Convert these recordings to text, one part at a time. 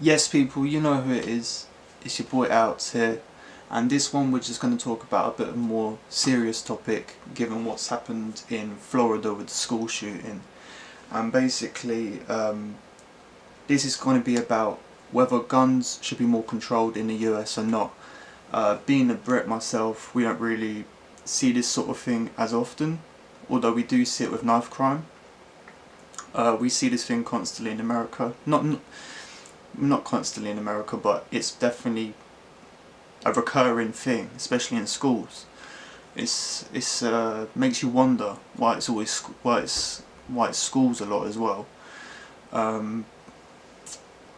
Yes people, you know who it is. It's your boy Outs here, and this one we're just going to talk about a bit of a more serious topic given what's happened in Florida with the school shooting. And basically this is going to be about whether guns should be more controlled in the US or not. Being a Brit myself, we don't really see this sort of thing as often, although we do see it with knife crime. We see this thing constantly in America. Not constantly in America, but it's definitely a recurring thing, especially in schools. It's makes you wonder why it's always why it's schools a lot as well.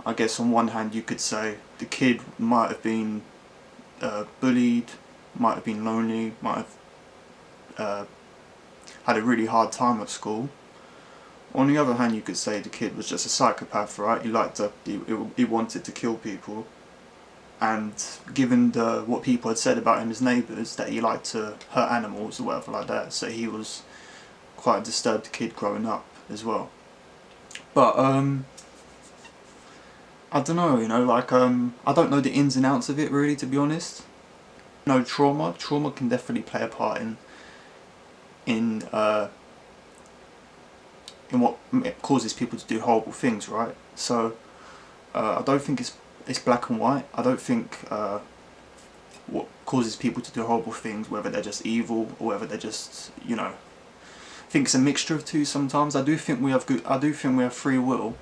I guess on one hand you could say the kid might have been bullied, might have been lonely, might have had a really hard time at school. On the other hand, you could say the kid was just a psychopath, right? He wanted to kill people, and given what people had said about him as neighbours, that he liked to hurt animals or whatever like that, so he was quite a disturbed kid growing up as well. But I don't know, I don't know the ins and outs of it really, to be honest. No, trauma can definitely play a part in what causes people to do horrible things, right? So I don't think it's black and white. I don't think what causes people to do horrible things, whether they're just evil or whether they're just, I think it's a mixture of two sometimes. I do think we have free will,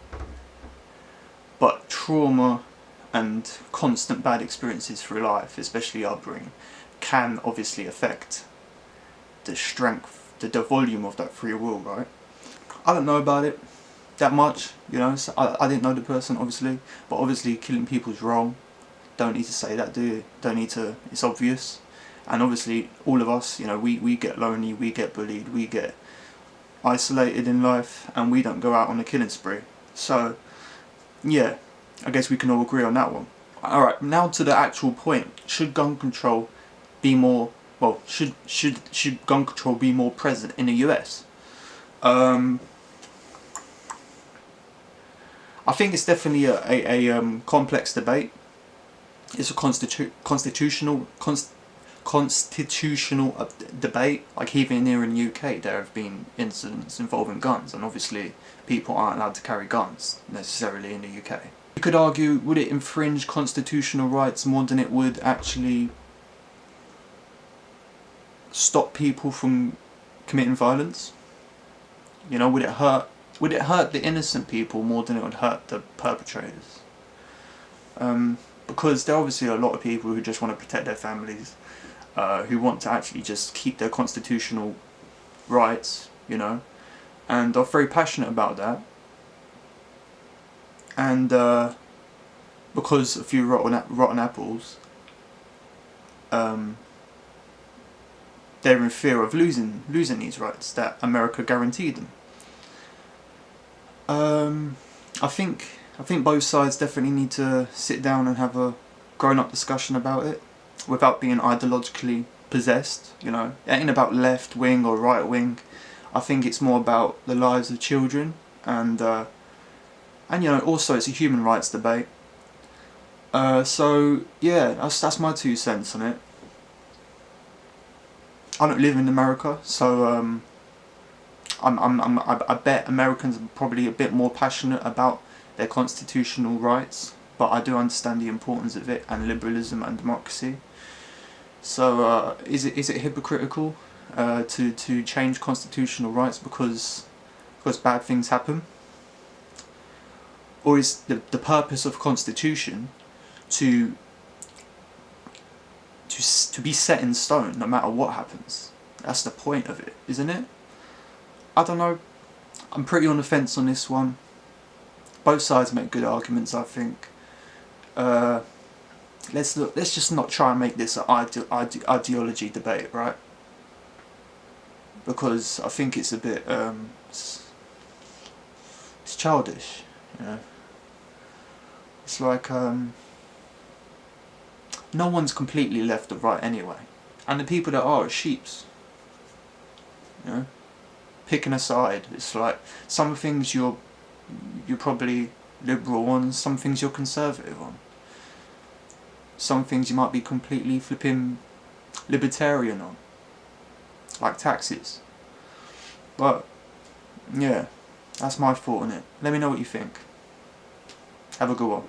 but trauma and constant bad experiences through life, especially upbringing, can obviously affect the strength, the volume of that free will, right? I don't know about it that much, so I didn't know the person obviously, but obviously killing people is wrong. Don't need to say that, do you? Don't need to, it's obvious. And obviously all of us, we get lonely, we get bullied, we get isolated in life, and we don't go out on a killing spree. So yeah, I guess we can all agree on that one. Alright, now to the actual point. Should gun control be more, well, should gun control be more present in the US? I think it's definitely a complex debate. It's a constitutional debate. Like even here in the UK, there have been incidents involving guns, and obviously people aren't allowed to carry guns necessarily in the UK. You could argue, would it infringe constitutional rights more than it would actually stop people from committing violence? Would it hurt the innocent people more than it would hurt the perpetrators? Because there are obviously a lot of people who just want to protect their families, who want to actually just keep their constitutional rights, and are very passionate about that. And because a few rotten apples, they're in fear of losing these rights that America guaranteed them. I think both sides definitely need to sit down and have a grown-up discussion about it, without being ideologically possessed. It ain't about left wing or right wing. I think it's more about the lives of children, and also it's a human rights debate. So yeah, that's my 2 cents on it. I don't live in America, so I bet Americans are probably a bit more passionate about their constitutional rights, but I do understand the importance of it, and liberalism and democracy. So is it hypocritical to change constitutional rights because bad things happen? Or is the purpose of constitution to be set in stone no matter what happens? That's the point of it, isn't it? I don't know. I'm pretty on the fence on this one. Both sides make good arguments, I think. Let's just not try and make this an ideology debate, right? Because I think it's a bit it's childish, It's like no one's completely left or right anyway, and the people that are sheeps, picking a side. It's like some things you're probably liberal on, some things you're conservative on. Some things you might be completely flipping libertarian on, like taxes. But yeah, that's my thought on it. Let me know what you think. Have a good one.